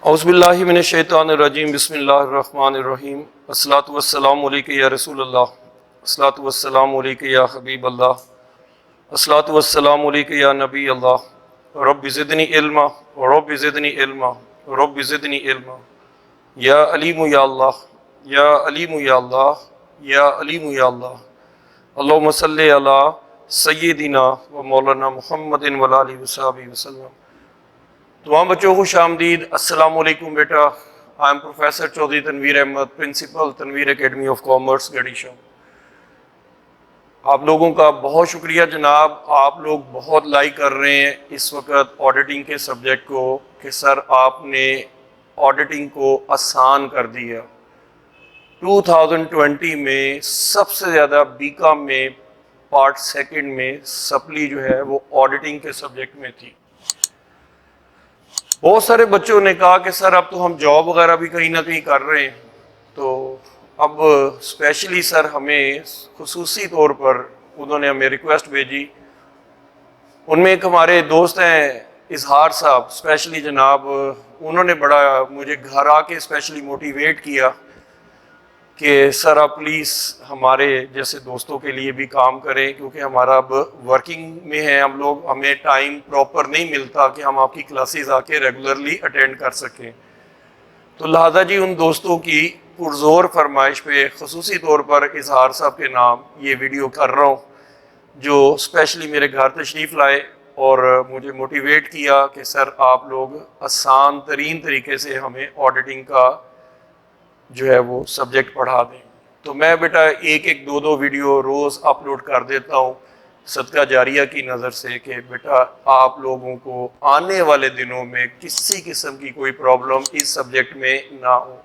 اعوذ باللہ من الشیطان الرجیم بسم اللہ الرحمن الرحیم الصلاۃ والسلام علیک یا رسول اللہ الصلاۃ والسلام علیک یا حبیب اللہ الصلاۃ والسلام علیک یا نبی اللہ رب زدنی علما رب زدنی علما رب زدنی علما یا علیم یا اللہ یا علیم یا اللہ یا علیم یا اللہ اللہم صلی علی سیدنا و مولانا محمد وعلی آلہ وصحبہ وسلم۔ تمام بچوں کو خوش آمدید۔ السلام علیکم بیٹا۔ I am professor Chaudhry Tanveer Ahmed, principal Tanveer academy of commerce گڑیشہ۔ آپ لوگوں کا بہت شکریہ جناب، آپ لوگ بہت لائک کر رہے ہیں اس وقت آڈیٹنگ کے سبجیکٹ کو کہ سر آپ نے آڈیٹنگ کو آسان کر دیا۔ 2020 میں سب سے زیادہ بی کام میں پارٹ سیکنڈ میں سپلی جو ہے وہ آڈیٹنگ کے سبجیکٹ میں تھی۔ بہت سارے بچوں نے کہا کہ سر اب تو ہم جاب وغیرہ بھی کہیں نہ کہیں کر رہے ہیں، تو اب اسپیشلی سر ہمیں خصوصی طور پر انہوں نے ہمیں ریکویسٹ بھیجی۔ ان میں ایک ہمارے دوست ہیں اظہار صاحب، اسپیشلی جناب انہوں نے بڑا مجھے گھر آ کے اسپیشلی موٹیویٹ کیا کہ سر آپ پلیز ہمارے جیسے دوستوں کے لیے بھی کام کریں، کیونکہ ہمارا اب ورکنگ میں ہے ہم لوگ، ہمیں ٹائم پراپر نہیں ملتا کہ ہم آپ کی کلاسز آ کے ریگولرلی اٹینڈ کر سکیں۔ تو لہذا جی ان دوستوں کی پرزور فرمائش پہ خصوصی طور پر اظہار صاحب کے نام یہ ویڈیو کر رہا ہوں، جو اسپیشلی میرے گھر تشریف لائے اور مجھے موٹیویٹ کیا کہ سر آپ لوگ آسان ترین طریقے سے ہمیں آڈیٹنگ کا جو ہے وہ سبجیکٹ پڑھا دیں۔ تو میں بیٹا ایک ایک دو ویڈیو روز اپلوڈ کر دیتا ہوں صدقہ جاریہ کی نظر سے کہ بیٹا آپ لوگوں کو آنے والے دنوں میں کسی قسم کی کوئی پرابلم اس سبجیکٹ میں نہ ہو۔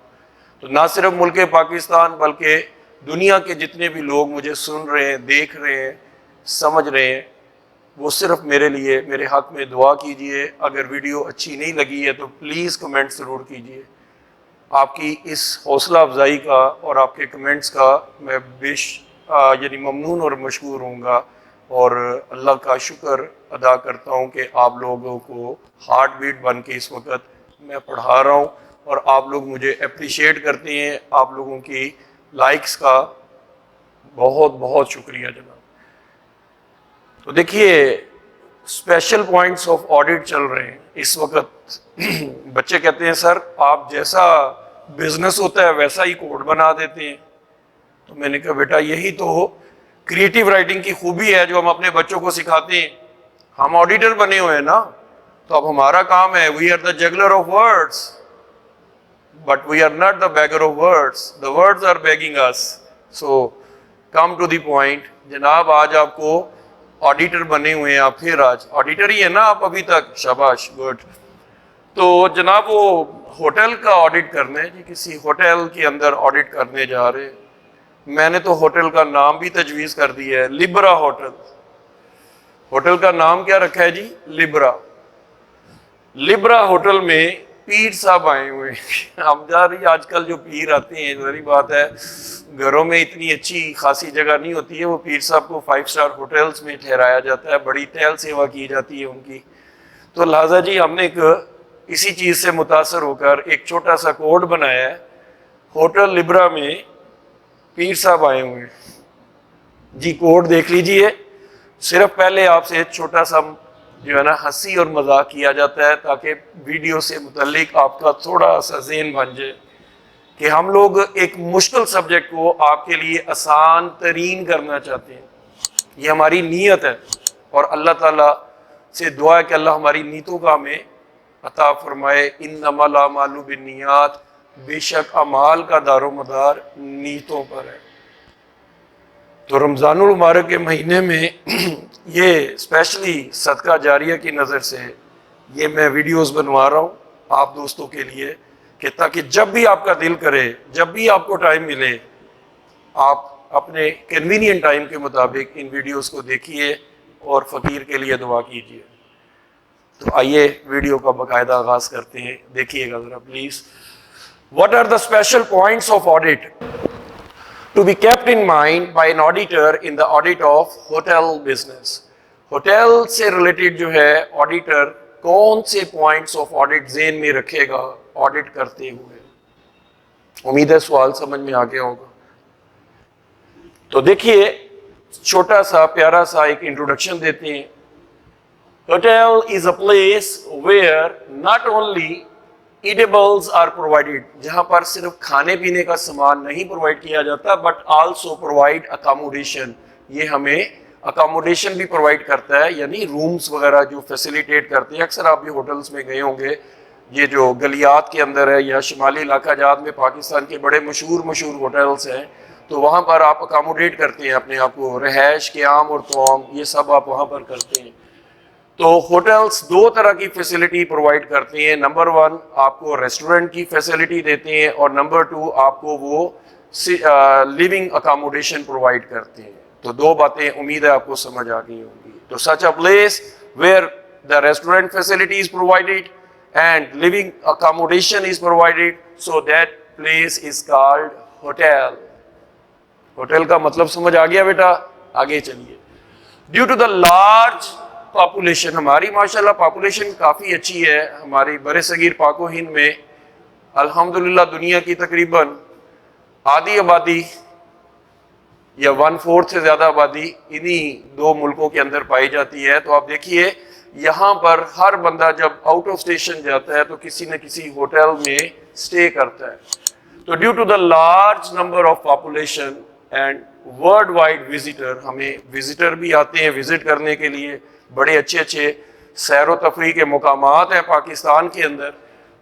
تو نہ صرف ملک پاکستان بلکہ دنیا کے جتنے بھی لوگ مجھے سن رہے ہیں، دیکھ رہے ہیں، سمجھ رہے ہیں، وہ صرف میرے لیے میرے حق میں دعا کیجئے۔ اگر ویڈیو اچھی نہیں لگی ہے تو پلیز کمنٹ ضرور کیجئے۔ آپ کی اس حوصلہ افزائی کا اور آپ کے کمنٹس کا میں یعنی ممنون اور مشکور ہوں گا، اور اللہ کا شکر ادا کرتا ہوں کہ آپ لوگوں کو ہارٹ بیٹ بن کے اس وقت میں پڑھا رہا ہوں اور آپ لوگ مجھے اپریشیٹ کرتے ہیں۔ آپ لوگوں کی لائکس کا بہت بہت شکریہ جناب۔ تو دیکھیے اسپیشل پوائنٹس آف آڈٹ چل رہے ہیں اس وقت۔ بچے کہتے ہیں سر آپ جیسا بزنس ہوتا ہے ویسا ہی کوڈ بنا دیتے ہیں۔ تو میں نے کہا بیٹا یہی تو کریٹیو رائٹنگ کی خوبی ہے جو ہم اپنے بچوں کو سکھاتے ہیں۔ ہم آڈیٹر بنے ہوئے ہیں نا، تو اب ہمارا کام ہے we are the juggler of words but we are not the beggar of words, the words are begging us. So come to the point جناب، آج آپ کو آڈیٹر بنے ہوئے ہیں آپ، پھر آج آڈیٹر ہی ہے نا آپ ابھی تک، شاباش، گڈ۔ تو جناب وہ ہوٹل کا آڈٹ کرنا ہے جی، کسی ہوٹل کے اندر آڈٹ کرنے جا رہے ہیں۔ میں نے تو ہوٹل کا نام بھی تجویز کر دیا ہے، لبرا ہوٹل۔ ہوٹل کا نام کیا رکھا ہے جی؟ لبرا۔ لبرا ہوٹل میں پیر صاحب آئے ہوئے ہیں۔ ہم جا رہی آج کل جو پیر آتے ہیں، ظاہری بات ہے گھروں میں اتنی اچھی خاصی جگہ نہیں ہوتی ہے، وہ پیر صاحب کو 5 اسٹار ہوٹلز میں ٹھہرایا جاتا ہے، بڑی ٹہل سیوا کی جاتی ہے ان کی۔ تو لہٰذا جی ہم نے اسی چیز سے متاثر ہو کر ایک چھوٹا سا کوڈ بنایا ہے۔ ہوٹل لبرا میں پیر صاحب آئے ہوئے ہیں جی، کوڈ دیکھ لیجئے۔ صرف پہلے آپ سے چھوٹا سا جو ہے نا ہنسی اور مذاق کیا جاتا ہے تاکہ ویڈیو سے متعلق آپ کا تھوڑا سا ذہن بن جائے کہ ہم لوگ ایک مشکل سبجیکٹ کو آپ کے لیے آسان ترین کرنا چاہتے ہیں۔ یہ ہماری نیت ہے اور اللہ تعالیٰ سے دعا ہے کہ اللہ ہماری نیتوں کا ہمیں عطا فرمائے۔ انما الاعمال بالنیات، بے شک اعمال کا دار و مدار نیتوں پر ہے۔ تو رمضان المبارک کے مہینے میں یہ اسپیشلی صدقہ جاریہ کی نظر سے یہ میں ویڈیوز بنوا رہا ہوں آپ دوستوں کے لیے کہ تاکہ جب بھی آپ کا دل کرے، جب بھی آپ کو ٹائم ملے، آپ اپنے کنوینئنٹ ٹائم کے مطابق ان ویڈیوز کو دیکھیے اور فقیر کے لیے دعا کیجیے۔ تو آئیے ویڈیو کا باقاعدہ آغاز کرتے ہیں، دیکھیے گا ذرا please. What are the special points of audit to be kept in mind by an auditor in the audit of hotel business؟ Hotel سے ریلیٹڈ جو ہے آڈیٹر کون سے پوائنٹس آف آڈٹ ذہن میں رکھے گا آڈٹ کرتے ہوئے. امید ہے سوال سمجھ میں آ گیا ہوگا. تو دیکھیے چھوٹا سا پیارا سا ایک انٹروڈکشن دیتے ہیں. Hotel is a place where not only eatables are provided, جہاں پر صرف کھانے پینے کا سامان نہیں پرووائڈ کیا جاتا بٹ آلسو پرووائڈ اکاموڈیشن. یہ ہمیں اکاموڈیشن بھی پرووائڈ کرتا ہے, یعنی رومز وغیرہ جو فیسیلیٹیٹ کرتے ہیں. اکثر آپ یہ ہوٹلز میں گئے ہوں گے, یہ جو گلیات کے اندر ہے یا شمالی علاقہ جات میں پاکستان کے بڑے مشہور ہوٹلز ہیں, تو وہاں پر آپ اکاموڈیٹ کرتے ہیں اپنے آپ کو, رہائش قیام اور طعام یہ سب آپ وہاں پر کرتے ہیں. تو ہوٹلز دو طرح کی فیسلٹی پرووائڈ کرتے ہیں. نمبر 1 آپ کو ریسٹورنٹ کی فیسلٹی دیتے ہیں, اور نمبر 2 آپ کو وہ لیونگ اکاموڈیشن پرووائڈ کرتے ہیں. تو دو باتیں امید ہے آپ کو سمجھ آ گئی ہوں گی. تو such a place where the restaurant facility is provided and living accommodation is provided, so that place is called hotel. Hotel کا مطلب سمجھ آ گیا بیٹا؟ آگے چلیے. Due to the large population, ہماری ماشاءاللہ پاپولیشن کافی اچھی ہے ہماری بر صغیر پاک و ہند میں. الحمدللہ دنیا کی تقریباً آدھی آبادی یا 1/4 سے زیادہ آبادی انہی دو ملکوں کے اندر پائی جاتی ہے. تو آپ دیکھیے یہاں پر ہر بندہ جب آؤٹ آف اسٹیشن جاتا ہے تو کسی نہ کسی ہوٹل میں اسٹے کرتا ہے. تو due to the large number of population and world wide visitor, ہمیں وزٹر بھی آتے ہیں وزٹ کرنے کے لیے. بڑے اچھے سیر و تفریح کے مقامات ہیں پاکستان کے اندر.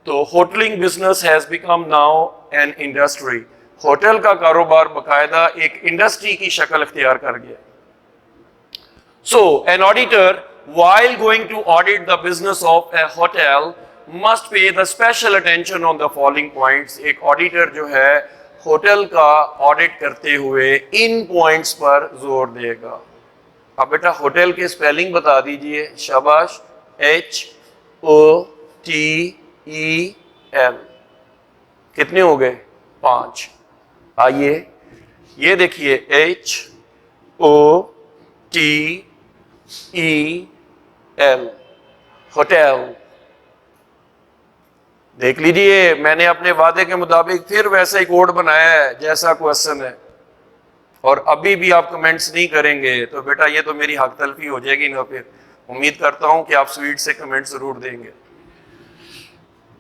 تو hotelling business has become now an industry. Hotel کا کاروبار باقاعدہ ایک انڈسٹری کی شکل اختیار کر گیا. So an auditor while going to audit the business of a hotel must pay the special attention on the following points. ایک آڈیٹر جو ہے ہوٹل کا آڈٹ کرتے ہوئے ان پوائنٹس پر زور دے گا. اب بیٹا ہوٹل کے سپیلنگ بتا دیجئے, شاباش. HOTEL کتنے ہو گئے؟ 5. آئیے یہ دیکھیے HOTEL ہوٹل. دیکھ لیجئے میں نے اپنے وعدے کے مطابق پھر ویسا ہی کوڈ بنایا ہے جیسا کوسچن ہے, اور ابھی بھی آپ کمنٹس نہیں کریں گے تو بیٹا یہ تو میری حق تلفی ہو جائے گی نا. پھر امید کرتا ہوں کہ آپ سویٹ سے کمنٹ ضرور دیں گے.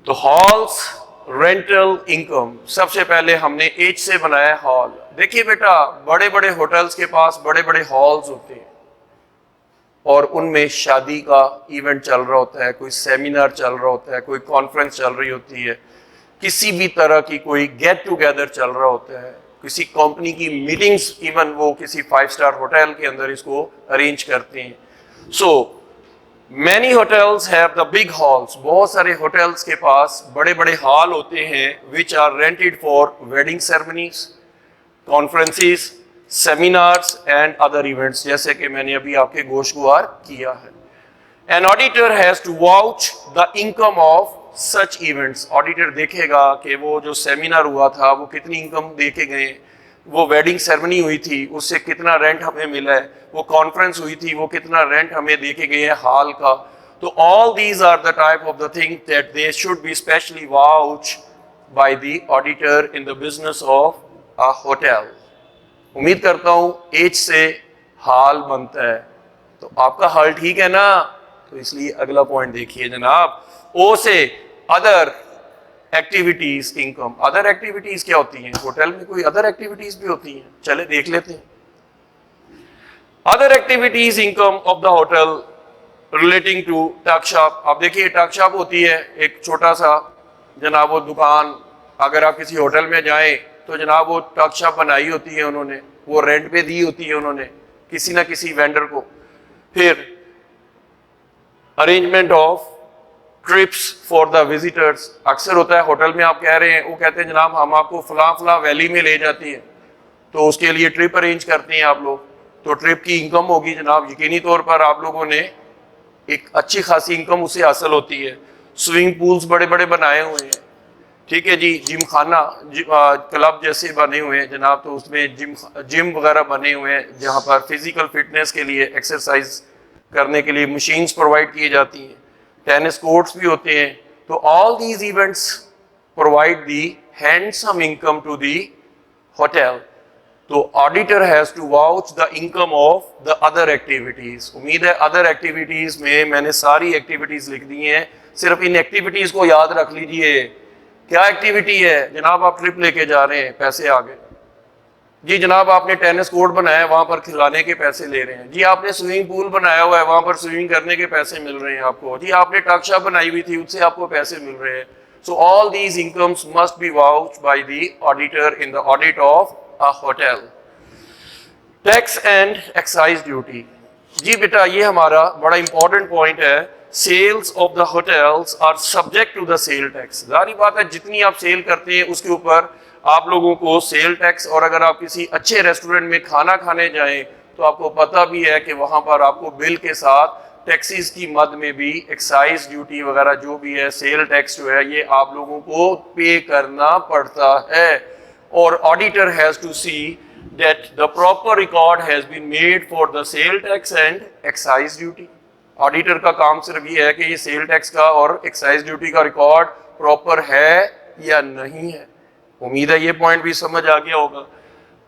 تو ہالس رینٹل انکم, سب سے پہلے ہم نے ایچ سے بنایا ہال. دیکھیے بیٹا بڑے بڑے ہوٹلز کے پاس بڑے بڑے ہالز ہوتے ہیں, اور ان میں شادی کا ایونٹ چل رہا ہوتا ہے, کوئی سیمینار چل رہا ہوتا ہے, کوئی کانفرنس چل رہی ہوتی ہے, کسی بھی طرح کی کوئی گیٹ ٹوگیدر چل رہا ہوتا ہے, کسی کمپنی کی میٹنگز, ایون وہ کسی 5 اسٹار ہوٹل کے اندر اس کو ارینج کرتے ہیں. So many hotels have the big halls, بہت سارے ہوٹلز کے پاس بڑے بڑے ہال ہوتے ہیں which are rented for wedding ceremonies, conferences, seminars and other events, جیسے کہ میں نے ابھی آپ کے گوشگوار کیا ہے. An auditor has to vouch the income of such events. Auditor دیکھے گا کہ وہ جو سیمینار ہوا تھا وہ کتنی انکم دے کے گئے, وہ ویڈنگ سیرمنی ہوئی تھی اس سے کتنا رینٹ ہمیں ملا ہے, وہ کانفرنس ہوئی تھی وہ کتنا رینٹ ہمیں دے کے گئے ہیں ہال کا. تو all these are the type of the things that they should be specially vouched by the auditor in the business of a hotel. امید کرتا ہوں ایچ سے حال بنتا ہے, تو آپ کا حال ٹھیک ہے نا. تو اس لیے اگلا پوائنٹ دیکھیے جناب, او سے other activities income. Other activities کیا ہوتی ہیں؟ ہوٹل میں کوئی ادر ایکٹیویٹیز بھی ہوتی ہیں, چلے دیکھ لیتے ہیں. Other activities income of the hotel relating to tuck shop. آپ دیکھیے ٹک شاپ ہوتی ہے ایک چھوٹا سا جناب وہ دکان, اگر آپ کسی ہوٹل میں جائیں تو جناب وہ ٹک شاپ بنائی ہوتی ہے انہوں نے, وہ رینٹ پہ دی ہوتی ہے انہوں نے کسی نہ کسی وینڈر کو. پھر arrangement of trips for the visitors. اکثر ہوتا ہے ہوٹل میں آپ کہہ رہے ہیں, وہ کہتے ہیں جناب ہم آپ کو فلاں فلاں ویلی میں لے جاتی ہیں, تو اس کے لیے ٹرپ ارینج کرتے ہیں آپ لوگ, تو ٹرپ کی انکم ہوگی جناب. یقینی طور پر آپ لوگوں نے ایک اچھی خاصی انکم اس سے حاصل ہوتی ہے. سوئمنگ پولز بڑے بڑے بنائے ہوئے ہیں, ٹھیک ہے جی, جم خانہ کلب جیسے بنے ہوئے ہیں جناب, تو اس میں جم وغیرہ بنے ہوئے ہیں جہاں پر فزیکل فٹنس کے لیے ایکسرسائز کرنے کے لیے مشینز پرووائڈ کی جاتی ہیں. ٹینس کورٹس بھی ہوتے ہیں. تو all these events provide the handsome income to the hotel. تو auditor has to watch the income of the other activities. امید ہے ادر ایکٹیویٹیز میں نے ساری ایکٹیویٹیز لکھ دی ہیں, صرف ان ایکٹیویٹیز کو یاد رکھ لیجئے. کیا ایکٹیویٹی ہے جناب؟ آپ ٹرپ لے کے جا رہے ہیں, پیسے آ گئے. جی جناب آپ نے ٹینس کورٹ بنایا ہے, وہاں پر کھلانے کے پیسے لے رہے ہیں. جی آپ نے سوئمنگ پول بنایا ہوا ہے, وہاں پر سوئمنگ کرنے کے پیسے مل رہے ہیں آپ کو. جی آپ نے ٹاک شاپ بنائی ہوئی تھی, اس سے آپ کو پیسے مل رہے ہیں. So all these incomes must be watched by the auditor in the audit of a hotel. Tax and excise duty. جی بیٹا یہ ہمارا بڑا امپورٹنٹ پوائنٹ ہے. Sales of the hotels are subject to the sale tax. ظاہری بات ہے جتنی آپ سیل کرتے ہیں اس کے اوپر آپ لوگوں کو سیل ٹیکس, اور اگر آپ کسی اچھے ریسٹورنٹ میں کھانا کھانے جائیں تو آپ کو پتہ بھی ہے کہ وہاں پر آپ کو بل کے ساتھ ٹیکسیز کی مد میں بھی ایکسائز ڈیوٹی وغیرہ جو بھی ہے, سیل ٹیکس جو ہے, یہ آپ لوگوں کو پے کرنا پڑتا ہے. اور auditor has to see that the proper record has been made for the sale tax and excise duty. Auditor کا کام صرف یہ ہے کہ یہ سیل ٹیکس کا اور ایکسائز ڈیوٹی کا ریکارڈ پراپر ہے یا نہیں ہے. امید ہے یہ پوائنٹ بھی سمجھ آ گیا ہوگا.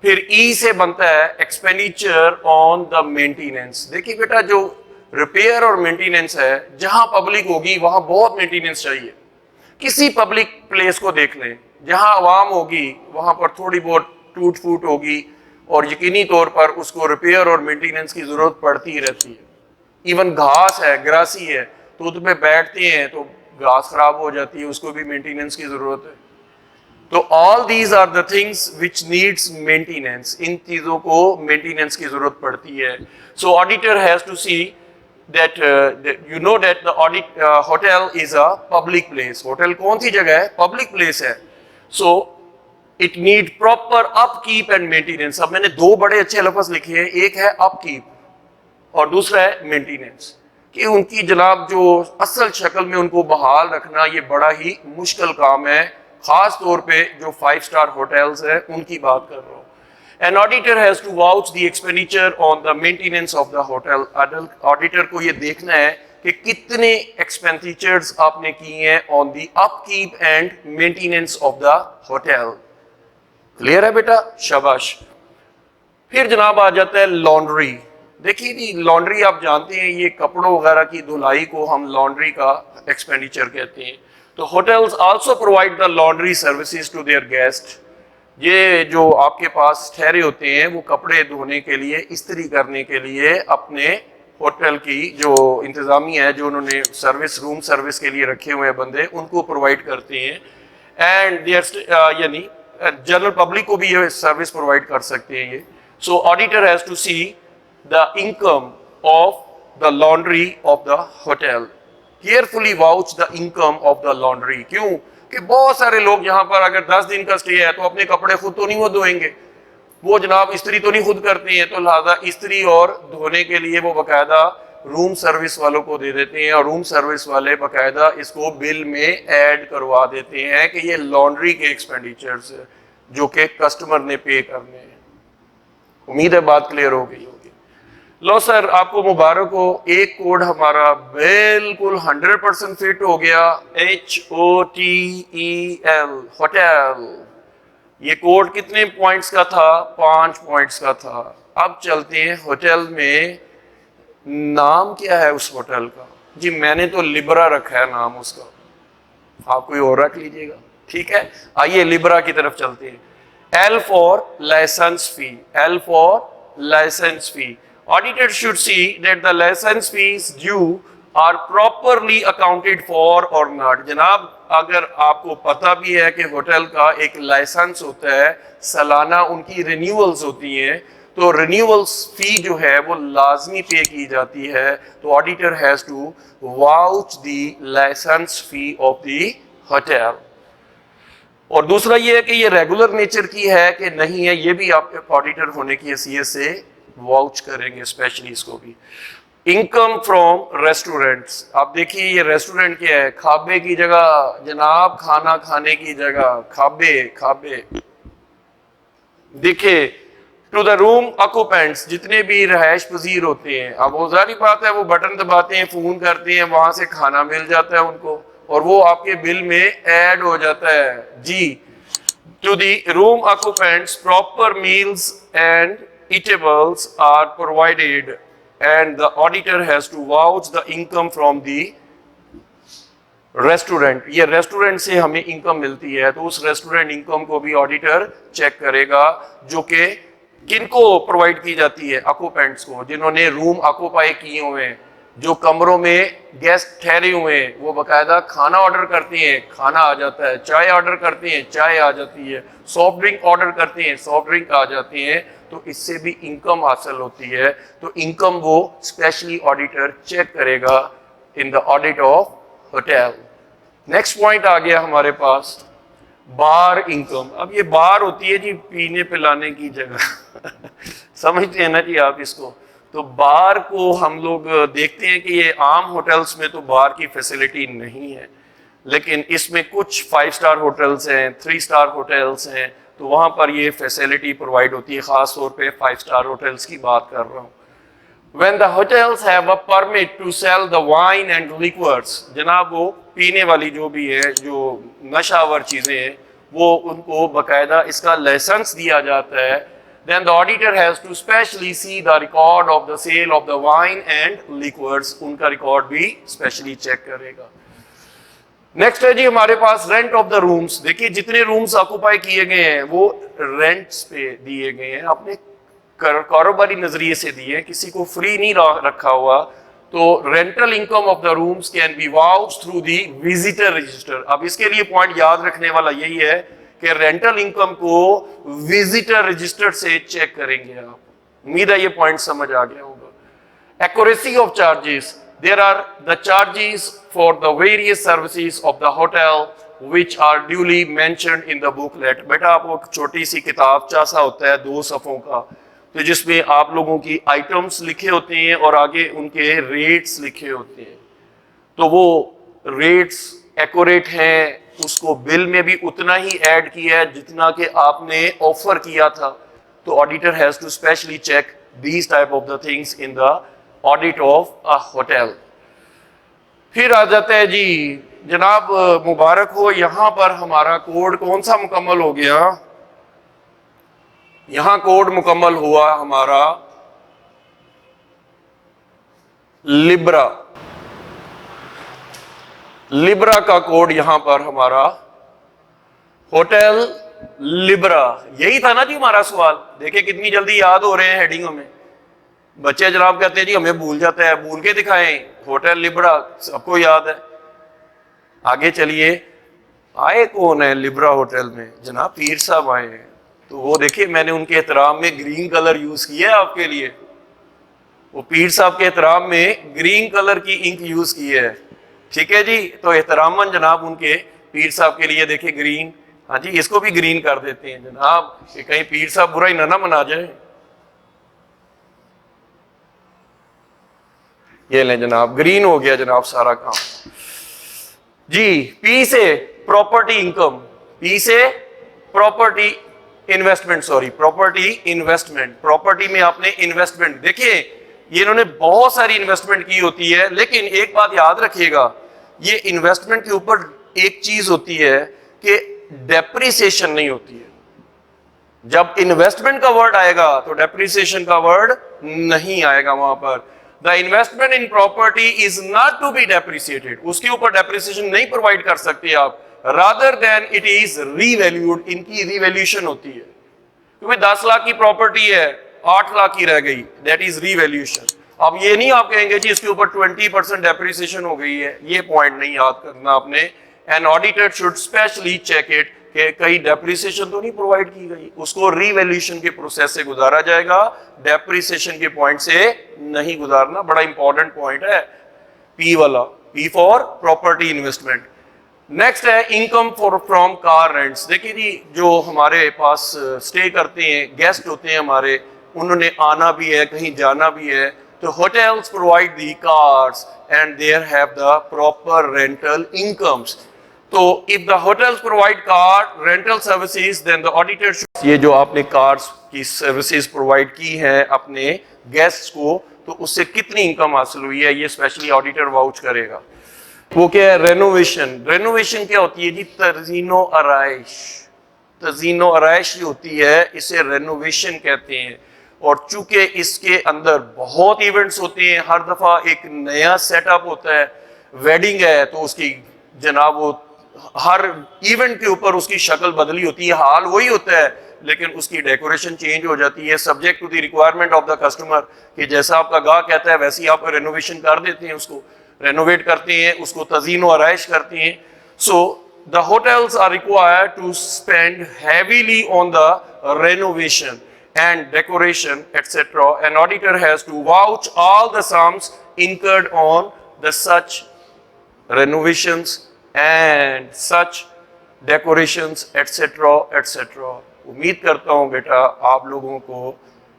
پھر ای سے بنتا ہے ایکسپینڈیچر آن دا مینٹیننس. دیکھیے بیٹا جو ریپیئر اور مینٹیننس ہے, جہاں پبلک ہوگی وہاں بہت مینٹیننس چاہیے. کسی پبلک پلیس کو دیکھ لیں, جہاں عوام ہوگی وہاں پر تھوڑی بہت ٹوٹ پھوٹ ہوگی اور یقینی طور پر اس کو ریپیئر اور مینٹیننس کی ضرورت پڑتی رہتی ہے. ایون گھاس ہے, گراسی ہے, تو اس پہ بیٹھتے ہیں تو گھاس خراب ہو جاتی ہے, اس کو بھی مینٹیننس کی ضرورت ہے. تو all these are the things which needs maintenance. ان چیزوں کو مینٹیننس کی ضرورت پڑتی ہے. So auditor has to see that you know that the hotel is a public place. Hotel کون سی جگہ ہے؟ پبلک پلیس ہے. So it need proper upkeep and maintenance. اب میں نے دو بڑے اچھے لفظ لکھے ہیں, ایک ہے upkeep اور دوسرا ہے maintenance, کہ ان کی جناب جو اصل شکل میں ان کو بحال رکھنا یہ بڑا ہی مشکل کام ہے, خاص طور پہ جو 5 star ہوٹلز ہیں ان کی بات کر رہا ہوں. An auditor has to vouch the expenditure on the maintenance of the hotel. Auditor کو یہ دیکھنا ہے کہ کتنے ایکسپینڈیچرز آپ نے کی ہیں on the upkeep and maintenance of the hotel. Clear ہے بیٹا؟ شاباش. پھر جناب آ جاتا ہے لانڈری. دیکھیے جی لانڈری آپ جانتے ہیں یہ کپڑوں وغیرہ کی دھلائی کو ہم لانڈری کا ایکسپینڈیچر کہتے ہیں. تو hotels also provide the laundry services to their guest. یہ جو آپ کے پاس ٹھہرے ہوتے ہیں وہ کپڑے دھونے کے لیے, استری کرنے کے لیے اپنے ہوٹل کی جو انتظامیہ ہے, جو انہوں نے سروس روم سروس کے لیے رکھے ہوئے ہیں بندے, ان کو پرووائڈ کرتے ہیں. اینڈ یعنی جنرل پبلک کو بھی یہ سروس پرووائڈ کر سکتے ہیں یہ. So auditor has to see the income of the laundry of the hotel. Carefully watch the income of the laundry. کیوں کہ بہت سارے لوگ یہاں پر اگر 10 دن کا اسٹے ہے تو اپنے کپڑے خود تو نہیں وہ دھوئیں گے, وہ جناب استری تو نہیں خود کرتے ہیں, تو لہٰذا استری اور دھونے کے لیے وہ باقاعدہ روم سروس والوں کو دے دیتے ہیں, اور روم سروس والے باقاعدہ اس کو بل میں ایڈ کروا دیتے ہیں کہ یہ لانڈری کے ایکسپینڈیچرز جو کہ کسٹمر نے پے کرنے ہیں. امید ہے بات کلیئر ہو گئی ہوگی. لو سر آپ کو مبارک ہو, ایک کوڈ ہمارا بالکل 100% فٹ ہو گیا, HOTEL ہوٹل. یہ کوڈ کتنے پوائنٹس کا تھا؟ 5 پوائنٹس کا تھا. اب چلتے ہیں ہوٹل میں نام کیا ہے اس ہوٹل کا. جی میں نے تو لبرا رکھا ہے نام اس کا, آپ کوئی اور رکھ لیجئے گا, ٹھیک ہے. آئیے لبرا کی طرف چلتے ہیں. L for license fee. L for license fee. Auditor should see that the license fees due are properly accounted for or not. جناب اگر آپ کو پتہ بھی ہے کہ ہوٹل کا ایک لائسنس ہوتا ہے, سالانہ ان کی رینیولز ہوتی ہیں, تو رینیولز فی جو ہے وہ لازمی پے کی جاتی ہے. تو auditor has to vouch the licence fee of the hotel. اور دوسرا یہ ہے کہ یہ ریگولر نیچر کی ہے کہ نہیں ہے, یہ بھی آپ آڈیٹر ہونے کی حیثیت سے واؤچ کریں گے اسپیشلی اس کو بھی. Income from restaurants. آپ دیکھیے یہ ریسٹورینٹ کیا ہے؟ کھابے کی جگہ جناب, کھانا کھانے کی جگہ, کھابے. دیکھیں ٹو دا روم آکوپینٹس, جتنے بھی رہائش پذیر ہوتے ہیں, اب وہ ظاہری بات ہے وہ بٹن دباتے ہیں, فون کرتے ہیں, وہاں سے کھانا مل جاتا ہے ان کو, اور وہ آپ کے بل میں ایڈ ہو جاتا ہے. جی to the room occupants proper meals and eatables are provided and the auditor has to vouch the income from the restaurant. یہ ریسٹورینٹ سے ہمیں انکم ملتی ہے تو اس ریسٹورینٹ انکم کو بھی آڈیٹر چیک کرے گا, جو کہ کن کو پرووائڈ کی جاتی ہے؟ آکوپینٹس کو, جنہوں نے روم آکوپائی کیے ہوئے ہیں, جو کمروں میں گیسٹ ٹھہرے ہوئے ہیں, وہ باقاعدہ کھانا آرڈر کرتے ہیں, کھانا آ جاتا ہے, چائے آرڈر کرتے ہیں, چائے آ جاتی ہے, سافٹ ڈرنک آرڈر کرتے ہیں, سافٹ ڈرنک آ جاتی ہیں, تو اس سے بھی انکم حاصل ہوتی ہے. تو انکم وہ اسپیشلی آڈیٹر چیک کرے گا in the audit of hotel. Next point آ گیا ہمارے پاس بار انکم. اب یہ بار ہوتی ہے جی پینے پلانے کی جگہ سمجھتے ہیں نا جی آپ اس کو. تو بار کو ہم لوگ دیکھتے ہیں کہ یہ عام ہوٹلز میں تو بار کی فیسلٹی نہیں ہے, لیکن اس میں کچھ 5 اسٹار ہوٹلز ہیں, 3 اسٹار ہوٹلز ہیں, تو وہاں پر یہ فیسلٹی پرووائڈ ہوتی ہے. خاص طور پہ 5 اسٹار ہوٹلز کی بات کر رہا ہوں. When the hotels have a permit to sell the wine and liquors, جناب وہ پینے والی جو بھی ہے, جو نشہ آور چیزیں ہیں, وہ ان کو باقاعدہ اس کا لائسنس دیا جاتا ہے. Then the auditor has to specially see the record of the sale of the wine and liquors. ان کا ریکارڈ بھی اسپیشلی چیک کرے گا. نیکسٹ ہے جی ہمارے پاس رینٹ آف دا رومس. دیکھیے جتنے رومس آکوپائی کیے گئے ہیں وہ رینٹس پہ دیے گئے ہیں, اپنے کاروباری نظریے سے دیے, کسی کو فری نہیں رکھا ہوا. تو rental income of the rooms can be vouch through the visitor register. اب اس کے لیے پوائنٹ یاد رکھنے والا یہی ہے کہ رینٹل انکم کو وزٹر رجسٹر سے چیک کریں گے آپ. امید ہے یہ پوائنٹ سمجھ آ گیا ہوگا. Accuracy of charges. There are the charges for the various services of the hotel which are duly mentioned in the booklet. بیٹا آپ کو ایک چھوٹی سی کتاب چاسا ہوتا ہے 2 صفحوں کا, تو جس میں آپ لوگوں کی آئٹمس لکھے ہوتے ہیں اور آگے ان کے ریٹس لکھے ہوتے ہیں. تو وہ ریٹس ایکوریٹ ہیں, اس کو بل میں بھی اتنا ہی ایڈ کیا ہے جتنا کہ آپ نے آفر کیا تھا. تو auditor has to especially check these type of the things in the audit of a hotel. پھر آ جاتا ہے جی جناب مبارک ہو, یہاں پر ہمارا کوڈ کون سا مکمل ہو گیا؟ یہاں کوڈ مکمل ہوا ہمارا لبرا. لبرا کا کوڈ یہاں پر ہمارا ہوٹل لبرا. یہی تھا نا جی ہمارا سوال. دیکھیں کتنی جلدی یاد ہو رہے ہیں ہیڈنگوں میں. بچے جناب کہتے ہیں جی ہمیں بھول جاتا ہے, بھول کے دکھائیں. ہوٹل لبرا سب کو یاد ہے. آگے چلیے, آئے کون ہے لبرا ہوٹل میں؟ جناب پیر صاحب آئے ہیں. تو وہ دیکھیے میں نے ان کے احترام میں گرین کلر یوز کیا ہے آپ کے لیے. وہ پیر صاحب کے احترام میں گرین کلر کی انک یوز کی ہے. ٹھیک ہے جی, تو احتراماً جناب ان کے پیر صاحب کے لیے دیکھیں گرین. ہاں جی اس کو بھی گرین کر دیتے ہیں جناب کہ کہیں پیر صاحب برا ہی نہ منا جائے. یہ لیں جناب گرین ہو گیا جناب سارا کام. جی پی سے پراپرٹی انکم, پی سے property investment, property investment. Property میں آپ نے انویسٹمنٹ دیکھیے یہ انہوں نے بہت ساری انویسٹمنٹ کی ہوتی ہے, لیکن ایک بات یاد رکھیے گا, یہ انویسٹمنٹ کے اوپر ایک چیز ہوتی ہے کہ ڈیپریسیشن نہیں ہوتی ہے. جب انویسٹمنٹ کا ورڈ آئے گا تو ڈیپریسیشن کا ورڈ نہیں آئے گا وہاں پر. The investment in property is not to be depreciated. اس کے اوپر depreciation نہیں پرووائڈ کر سکتے آپ. Rather than it is revalued. ان کی ریویلیوشن ہوتی ہے. کیونکہ 10 لاکھ کی پراپرٹی ہے 8 لاکھ کی رہ گئی, that is revaluation. اب یہ نہیں آپ کہیں گے جی اس کے اوپر 20% depreciation ہو گئی ہے, یہ پوائنٹ نہیں یاد کرنا آپ نے. An auditor should specially check it کہ کہیں ڈیپریسیشن تو نہیں پرووائڈ کی گئی. اس کو ری ویلیوشن کے پروسیس سے گزارا جائے گا, ڈیپریسیشن کے پوائنٹ سے نہیں گزارنا. بڑا امپورٹنٹ پوائنٹ ہے پی والا, P for property investment. Next ہے انکم فرام کار رینٹس. دیکھیے جی جو ہمارے پاس اسٹے کرتے ہیں گیسٹ ہوتے ہیں ہمارے, انہوں نے آنا بھی ہے کہیں جانا بھی ہے, تو hotels provide the cars and there have the proper rental incomes. تو if the hotels provide car rental services then the auditor should, یہ جو آپ نے کارز کی سروسز پرووائڈ کی ہیں اپنے گیسٹ کو, تو اس سے کتنی انکم حاصل ہوئی ہے یہ اسپیشلی آڈیٹر واؤچ کرے گا. وہ کیا ہے؟ رینوویشن. رینوویشن کیا ہوتی ہے جی؟ تزئین و آرائش. تزئین و آرائش جو ہوتی ہے اسے رینوویشن کہتے ہیں. اور چونکہ اس کے اندر بہت ایونٹس ہوتے ہیں، ہر دفعہ ایک نیا سیٹ اپ ہوتا ہے. ویڈنگ ہے تو اس کی جناب وہ ہر ایونٹ کے اوپر اس کی شکل بدلی ہوتی ہے، حال وہی ہوتا ہے لیکن اس کی ڈیکوریشن چینج ہو جاتی ہے subject to the requirement of the customer, کہ جیسا آپ کا گاہک کہتا ہے ویسی آپ رینوویشن کر دیتے ہیں، اس کو رینوویٹ کرتے ہیں، اس کو تزئین و آرائش کرتے ہیں. سو the hotels are required to spend heavily on the renovation and decoration, etc. An auditor has to vouch all the sums incurred on the such renovations and such decorations, etc. etc. امید کرتا ہوں بیٹا آپ لوگوں کو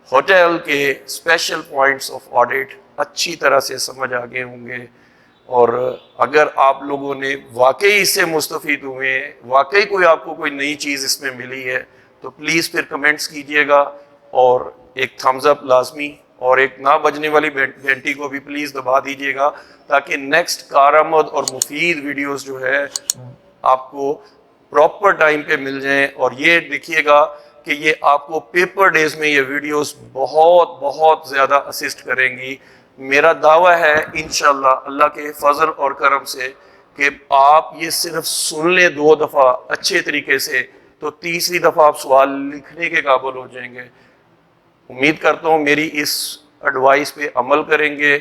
hotel کے special points of audit اچھی طرح سے سمجھ آ گئے ہوں گے. اور اگر آپ لوگوں نے واقعی اس سے مستفید ہوئے، واقعی کوئی آپ کو کوئی نئی چیز اس میں ملی ہے تو پلیز پھر کمنٹس کیجئے گا، اور ایک تھمز اپ لازمی، اور ایک نہ بجنے والی گھنٹی کو بھی پلیز دبا دیجئے گا تاکہ نیکسٹ کارآمد اور مفید ویڈیوز جو ہے آپ کو پراپر ٹائم پہ مل جائیں. اور یہ دیکھیے گا کہ یہ آپ کو پیپر ڈیز میں یہ ویڈیوز بہت بہت زیادہ اسسٹ کریں گی. میرا دعویٰ ہے انشاءاللہ اللہ کے فضل اور کرم سے کہ آپ یہ صرف سن لیں 2 دفعہ اچھے طریقے سے تو تیسری دفعہ آپ سوال لکھنے کے قابل ہو جائیں گے. امید کرتا ہوں میری اس ایڈوائس پہ عمل کریں گے.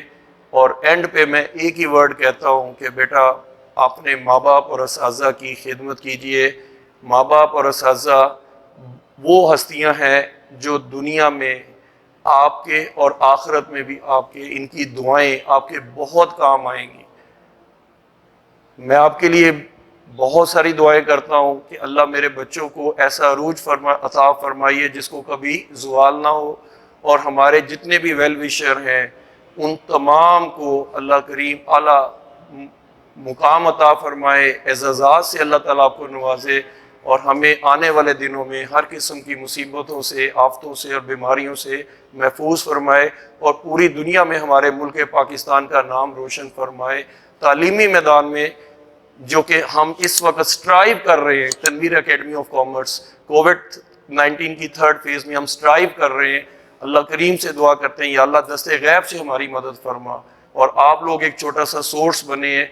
اور اینڈ پہ میں ایک ہی ورڈ کہتا ہوں کہ بیٹا اپنے ماں باپ اور اساتذہ کی خدمت کیجئے. ماں باپ اور اساتذہ وہ ہستیاں ہیں جو دنیا میں آپ کے اور آخرت میں بھی آپ کے، ان کی دعائیں آپ کے بہت کام آئیں گی. میں آپ کے لیے بہت ساری دعائیں کرتا ہوں کہ اللہ میرے بچوں کو ایسا عروج عطا فرمائیے جس کو کبھی زوال نہ ہو، اور ہمارے جتنے بھی ویل وشر ہیں ان تمام کو اللہ کریم اعلیٰ مقام عطا فرمائے، اعزازات سے اللہ تعالیٰ آپ کو نوازے، اور ہمیں آنے والے دنوں میں ہر قسم کی مصیبتوں سے، آفتوں سے اور بیماریوں سے محفوظ فرمائے، اور پوری دنیا میں ہمارے ملک پاکستان کا نام روشن فرمائے. تعلیمی میدان میں جو کہ ہم اس وقت سٹرائیو کر رہے ہیں، Tanveer academy of commerce COVID-19 کی 3rd فیز میں ہم سٹرائیو کر رہے ہیں. اللہ کریم سے دعا کرتے ہیں یا اللہ دست غیب سے ہماری مدد فرما، اور آپ لوگ ایک چھوٹا سا سورس بنے ہیں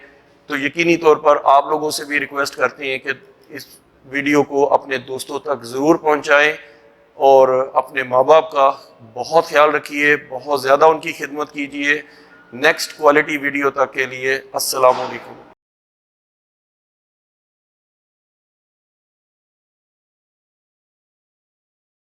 تو یقینی طور پر آپ لوگوں سے بھی ریکویسٹ کرتے ہیں کہ اس ویڈیو کو اپنے دوستوں تک ضرور پہنچائیں، اور اپنے ماں باپ کا بہت خیال رکھیے، بہت زیادہ ان کی خدمت کیجیے. نیکسٹ کوالٹی ویڈیو تک کے لیے السلام علیکم.